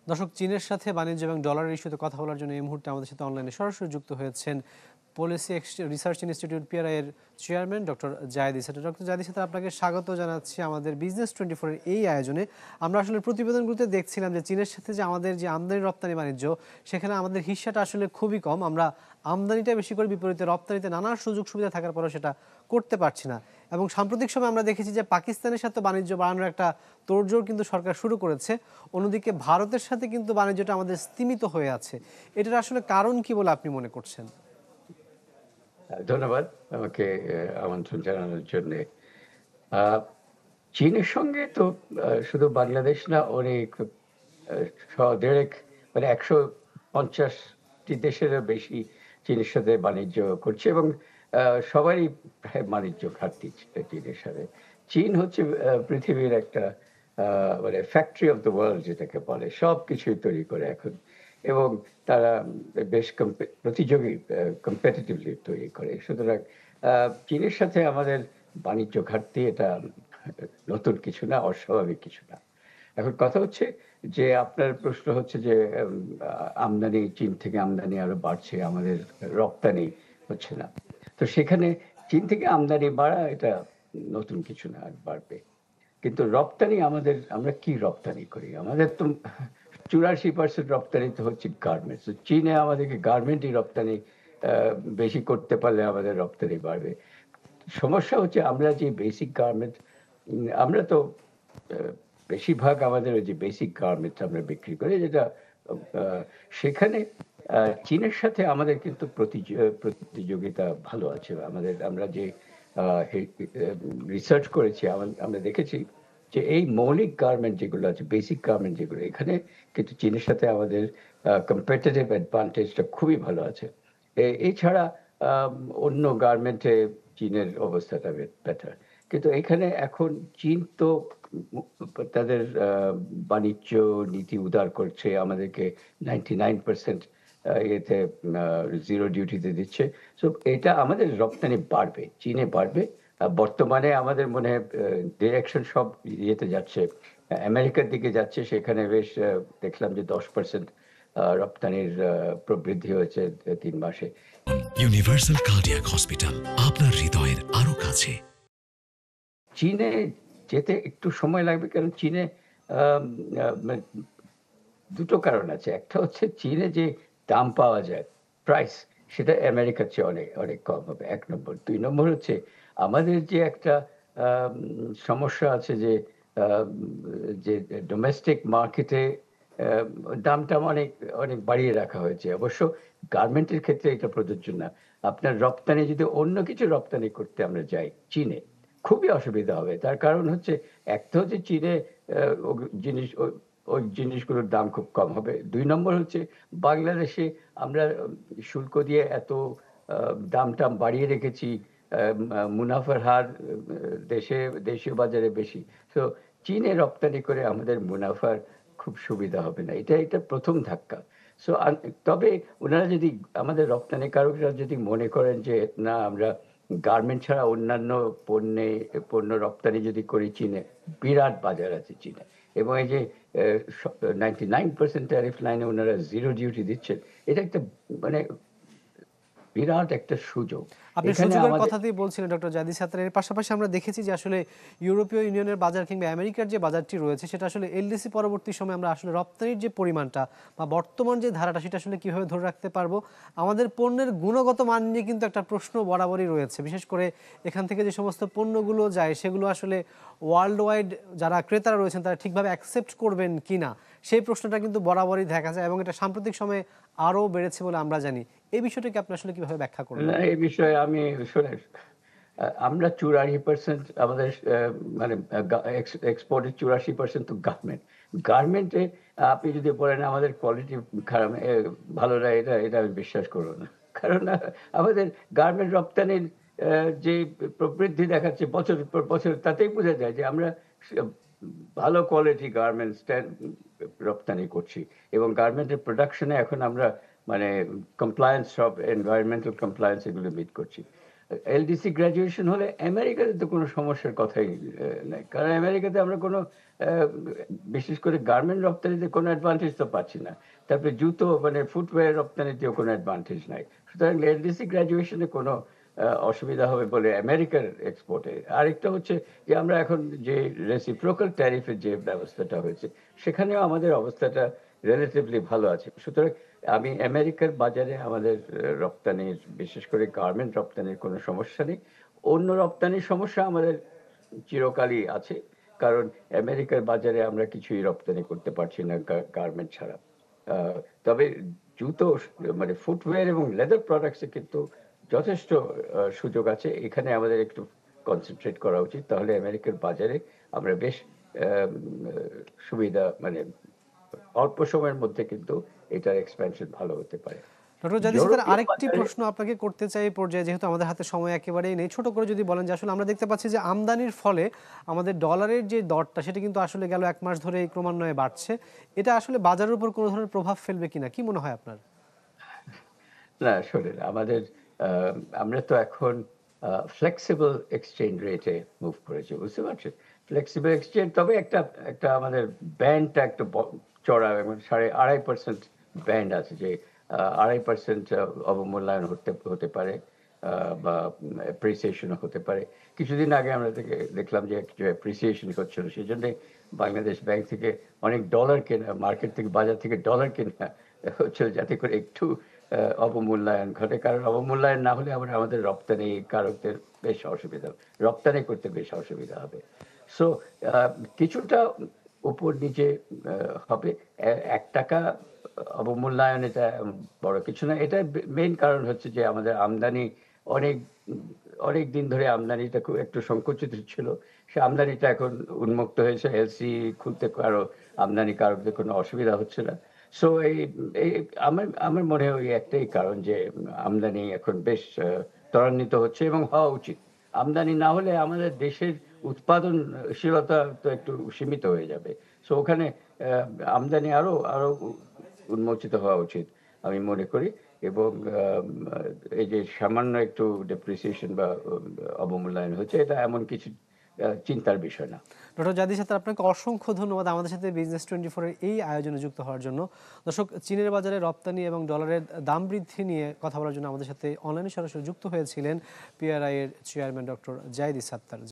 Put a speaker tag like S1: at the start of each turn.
S1: দর্শক, চীনের সাথে বাণিজ্য এবং ডলারের ইস্যুতে কথা বলার জন্য এই মুহূর্তে আমাদের সাথে অনলাইনে সরাসরি যুক্ত হয়েছেন পলিসি রিসার্চ ইনস্টিটিউট পিআরআই এর চেয়ারম্যান ডক্টর জায়েদ ইসাতুর। ডক্টর জায়েদ ইসাতুর, আপনাকে স্বাগত জানাচ্ছি আমাদের বিজনেস 24 এর এই আয়োজনে। আমরা আসলে প্রতিবেদনগুলোতে দেখছিলাম যে চীনের সাথে যে আমাদের যে আমদানি রপ্তানি বাণিজ্য, সেখানে আমাদের হিস্সাটা আসলে খুবই কম। আমরা আমদানিটা বেশি করে, বিপরীতে রপ্তানিতে নানা সুযোগ সুবিধা থাকার পরেও সেটা করতে পারছি না। এবং সাম্প্রতিক সময় আমরা দেখেছি যে পাকিস্তানের সাথে বাণিজ্য বাড়ানোর একটা তোড়জোড় কিন্তু সরকার শুরু করেছে। অন্যদিকে ভারতের সাথে কিন্তু বাণিজ্যটা আমাদের স্তীমিত হয়ে আছে। এটার আসলে কারণ কি বলে আপনি মনে করছেন?
S2: ধন্যবাদ আমাকে আমন্ত্রণ জানানোর জন্য। চীনের সঙ্গে তো শুধু বাংলাদেশ না, অনেক দেড়েক মানে ১৫০টি দেশেরও বেশি চীনের সাথে বাণিজ্য করছে এবং সবারই প্রায় বাণিজ্য ঘাটতি চীনের সাথে। চীন হচ্ছে পৃথিবীর একটা মানে ফ্যাক্টরি অফ দ্য ওয়ার্ল্ড যেটাকে বলে, সবকিছুই তৈরি করে এখন। এবং তারা বেশ প্রতিযোগী, কম্পিটিটিভলি তৈরি করে। সুতরাং চীনের সাথে আমাদের বাণিজ্য ঘাটতি এটা নতুন কিছু না, অস্বাভাবিক কিছু না। এখন কথা হচ্ছে যে আপনার প্রশ্ন হচ্ছে যে আমদানি, চীন থেকে আমদানি আরো বাড়ছে, আমাদের রপ্তানি হচ্ছে না। তো সেখানে চীন থেকে আমদানি বাড়া এটা নতুন কিছু না, আর বাড়বে। কিন্তু রপ্তানি আমরা কি রপ্তানি করি? আমাদের তো ৮৪% রপ্তানি তো হচ্ছে গার্মেন্টস। তো চীনে আমাদেরকে গার্মেন্টই রপ্তানি বেশি করতে পারলে আমাদের রপ্তানি বাড়বে। সমস্যা হচ্ছে আমরা যে বেসিক গার্মেন্ট, আমরা তো বেশিরভাগ আমাদের ওই যে বেসিক গার্মেন্টস আমরা বিক্রি করি, যেটা সেখানে চীনের সাথে আমাদের কিন্তু প্রতিযোগিতা ভালো আছে। আমরা যে রিসার্চ করেছি, আমরা দেখেছি যে এই মৌলিক গার্মেন্ট যেগুলো আছে, বেসিক গার্মেন্ট যেগুলো, এখানে কিন্তু চীনের সাথে আমাদের কম্পিটিটিভ অ্যাডভান্টেজটা খুবই ভালো আছে। এছাড়া অন্য গার্মেন্টে চীনের অবস্থাটা বেটার। কিন্তু এখানে এখন চীন তো তাদের বাণিজ্য নীতি উদার করছে, আমাদেরকে 99% এতে জিরো ডিউটিতে দিচ্ছে। সো এটা আমাদের রপ্তানি বাড়বে, চীনে বাড়বে। বর্তমানে আমাদের মনে হয় ডিরেকশন সব ইয়েতে যাচ্ছে, আমেরিকার দিকে যাচ্ছে। সেখানে বেশ দেখলাম যে 10% রপ্তানির প্রবৃদ্ধি হয়েছে ৩ মাসে।
S3: ইউনিভার্সাল কার্ডিয়াক হসপিটাল, আপনার হৃদয়ের আরো কাছে।
S2: চীনে যেতে একটু সময় লাগবে, কারণ চীনে আম আ মানে ২ টো কারণ আছে। একটা হচ্ছে চীনে যে দাম পাওয়া যায়, প্রাইস, সেটা আমেরিকার চেয়ে অনেক, অনেক কম হবে, ১ নম্বর। ২ নম্বর হচ্ছে আমাদের যে একটা আম সমস্যা আছে যে আম যে ডোমেস্টিক মার্কেটে আ দাম-টাম অনেক, অনেক বাড়িয়ে রাখা হয়েছে। অবশ্য গার্মেন্টের ক্ষেত্রে এটা প্রযোজ্য না। আপনার রপ্তানি যদি অন্য কিছু রপ্তানি করতে আমরা যাই চীনে, খুবই অসুবিধা হবে। তার কারণ হচ্ছে, এক তো হচ্ছে চীনে আ ও জিনিস ওই জিনিসগুলোর দাম খুব কম হবে। ২ নম্বর হচ্ছে বাংলাদেশে আমরা শুল্ক দিয়ে এত আ দাম-টাম বাড়িয়ে রেখেছি। মুনাফার হার দেশীয় বাজারে বেশি। সো চীনে রপ্তানি করে আমাদের মুনাফার খুব সুবিধা হবে না। এটা ১ম ধাক্কা। সো তবে উনারা যদি, আমাদের রপ্তানিকারকরা যদি মনে করেন যে না, আমরা গার্মেন্ট ছাড়া অন্যান্য পণ্য রপ্তানি যদি করি চীনে, বিরাট বাজার আছে চীনে। এবং এই যে এ স 99% ট্যারিফ লাইনে উনারা 0 ডিউটি দিচ্ছেন। এটা একটা মানে বিরাট একটা সুযোগ।
S1: আপনি
S2: এখানে
S1: সুযোগের
S2: আমাদের
S1: কথাতেই বলছিলেন ডক্টর জায়েদ ইসাতুর। এর পাশাপাশি আমরা দেখেছি যে আসলে ইউরোপীয় ইউনিয়নের বাজার কিংবা আমেরিকার যে বাজারটি রয়েছে, সেটা আসলে এলডিসি পরবর্তী সময়ে আমরা আসলে রপ্তানির যে পরিমাণটা বা বর্তমান যে ধারাটা, সেটা আসলে কিভাবে ধরে রাখতে পারবো? আমাদের পণ্যের গুণগত মান নিয়ে কিন্তু একটা প্রশ্ন বরাবরই রয়েছে। বিশেষ করে এখান থেকে যে সমস্ত পণ্যগুলো যায়, সেগুলো আসলে ওয়ার্ল্ড ওয়াইড যারা ক্রেতারা রয়েছেন তারা ঠিকভাবে অ্যাকসেপ্ট করবেন কিনা, সেই প্রশ্নটা কিন্তু বরাবরই দেখা যায় এবং এটা সাম্প্রতিক সময়ে আরও বেড়েছে বলে আমরা জানি। এই বিষয়টাকে আপনি আসলে কিভাবে ব্যাখ্যা
S2: না,
S1: করবেন?
S2: এই বিষয়ে আমি শোনেন, আমরা ৮৪% আমাদের মানে এক্সপোর্টের ৮৪% তো গার্মেন্ট। গার্মেন্টে আপনি যদি বলেন আমাদের কোয়ালিটি খারাপ, ভালো না, এটা আমি বিশ্বাস করব না। কারণ আমাদের গার্মেন্ট রপ্তানির যে প্রবৃদ্ধি দেখাচ্ছে বছরের পর বছর, তাতেই বোঝা যায় যে আমরা স ভালো কোয়ালিটি গার্মেন্টস রপ্তানি করছি। এবং গার্মেন্টের প্রোডাকশন এ এখন আমরা মানে কমপ্লায়েন্স, সব এনভায়রনমেন্টাল কমপ্লায়েন্স এগুলো মিট করছি। এলডিসি গ্র্যাজুয়েশন হলে আমেরিকাতে তো কোনো সমস্যার কথাই নাই, কারণ আমেরিকাতে আমরা কোনো বিশেষ করে গার্মেন্ট রপ্তানিতে কোনো অ্যাডভান্টেজ তো পাচ্ছি না। তারপরে জুতো মানে ফুটওয়্যার রপ্তানিতেও কোনো অ্যাডভান্টেজ নাই। সুতরাং এলডিসি গ্র্যাজুয়েশনে কোনো অসুবিধা হবে বলে আমেরিকার এক্সপোর্টে। আরেকটা হচ্ছে যে আমরা এখন যে রেসিপ্রোকাল ট্যারিফের যে ব্যবস্থাটা হয়েছে, সেখানেও আমাদের অবস্থাটা রিলেটিভলি ভালো আছে। সুতরাং আমি আমেরিকার বাজারে আমাদের রপ্তানির, বিশেষ করে গার্মেন্ট রপ্তানির কোনো সমস্যা নেই। অন্য রপ্তানির সমস্যা আমাদের চিরকালই আছে, কারণ আমেরিকার বাজারে আমরা কিছুই রপ্তানি করতে পারছি না গার্মেন্ট ছাড়া। তবে জুতো মানে ফুটওয়্যার এবং লেদার প্রোডাক্টসে কিন্তু যথেষ্ট সুযোগ আছে। এখানে আমাদের একটু কনসেন্ট্রেট করা উচিত, তাহলে আমেরিকার বাজারে আমরা বেশ সুবিধা মানে অল্প সময়ের মধ্যে কিন্তু এটার এক্সপ্যানশন ভালো হতে পারে।
S1: ডক্টর জাদির সাথে
S2: ইউরোপীয়
S1: আরেকটি
S2: বাজারে
S1: প্রশ্ন আপনাকে করতে চাই এই পর্যায়ে, যেহেতু আমাদের হাতে সময় একেবারেই নেই, ছোট করে যদি বলেন যে আসলে আমরা দেখতে পাচ্ছি যে আমদানির ফলে আমাদের ডলারের যে দরটা সেটা কিন্তু আসলে গেল 1 মাস ধরে ক্রমান্বয়ে বাড়ছে। এটা আসলে বাজারের উপর কোনো ধরনের প্রভাব ফেলবে কিনা, কি মনে হয় আপনার?
S2: না, শোনেন, আমাদের আমরা তো এখন ফ্লেক্সিবল এক্সচেঞ্জ রেটে মুভ করেছি, বুঝতে পারছেন? ফ্লেক্সিবল এক্সচেঞ্জ, তবে একটা একটা আমাদের ব্যান্ডটা একটা চড়া এবং 2.5% ব্যান্ড আছে, যে 2.5% অবমূল্যায়ন হতে পারে বা অ্যাপ্রিসিয়েশন হতে পারে। কিছুদিন আগে আমরা দেখলাম যে কিছু অ্যাপ্রিসিয়েশন হচ্ছিল, সেই জন্য বাংলাদেশ ব্যাংক থেকে অনেক ডলার কেনা, মার্কেট থেকে, বাজার থেকে ডলার কেনা হচ্ছিল, যাতে করে একটু অবমূল্যায়ন ঘটে। কারণ অবমূল্যায়ন না হলে আমাদের রপ্তানি কারকদের বেশ অসুবিধা হবে, রপ্তানি করতে বেশ অসুবিধা হবে। সো কিছুটা উপর নিচে হবে। 1 টাকা অবমূল্যায়ন এটা বড় কিছু না। এটা মেইন কারণ হচ্ছে যে আমাদের আমদানি অনেক অনেক দিন ধরে আমদানিটা খুব একটু সংকুচিত ছিল। সে আমদানিটা এখন উন্মুক্ত হয়েছে। এলসি খুলতে কারো আমদানিকারকদের কোনো অসুবিধা হচ্ছে না। সো এই আমার আমার মনে হয় ওই একটাই কারণ যে আমদানি এখন বেশ ত্বরান্বিত হচ্ছে এবং হওয়া উচিত। আমদানি না হলে আমাদের দেশের উৎপাদনশীলতা তো একটু সীমিত হয়ে যাবে। সো ওখানে আমদানি আরো আরো উন্মোচিত হওয়া উচিত আমি মনে করি। এবং এই যে সামান্য একটু ডেপ্রিসিয়েশন বা অবমূল্যায়ন হচ্ছে, এটা এমন কিছু চিন্তার বিষয় না।
S1: ডক্টর জাদির সাথে আপনাকে অসংখ্য ধন্যবাদ আমাদের সাথে বিজনেস 24 এর এই আয়োজনে যুক্ত হওয়ার জন্য। দর্শক, চীনের বাজারে রপ্তানি এবং ডলারের দাম বৃদ্ধি নিয়ে কথা বলার জন্য আমাদের সাথে অনলাইনে সরাসরি যুক্ত হয়েছিলেন পিআরআই এর চেয়ারম্যান ডক্টর জায়েদ ইসাত্তার।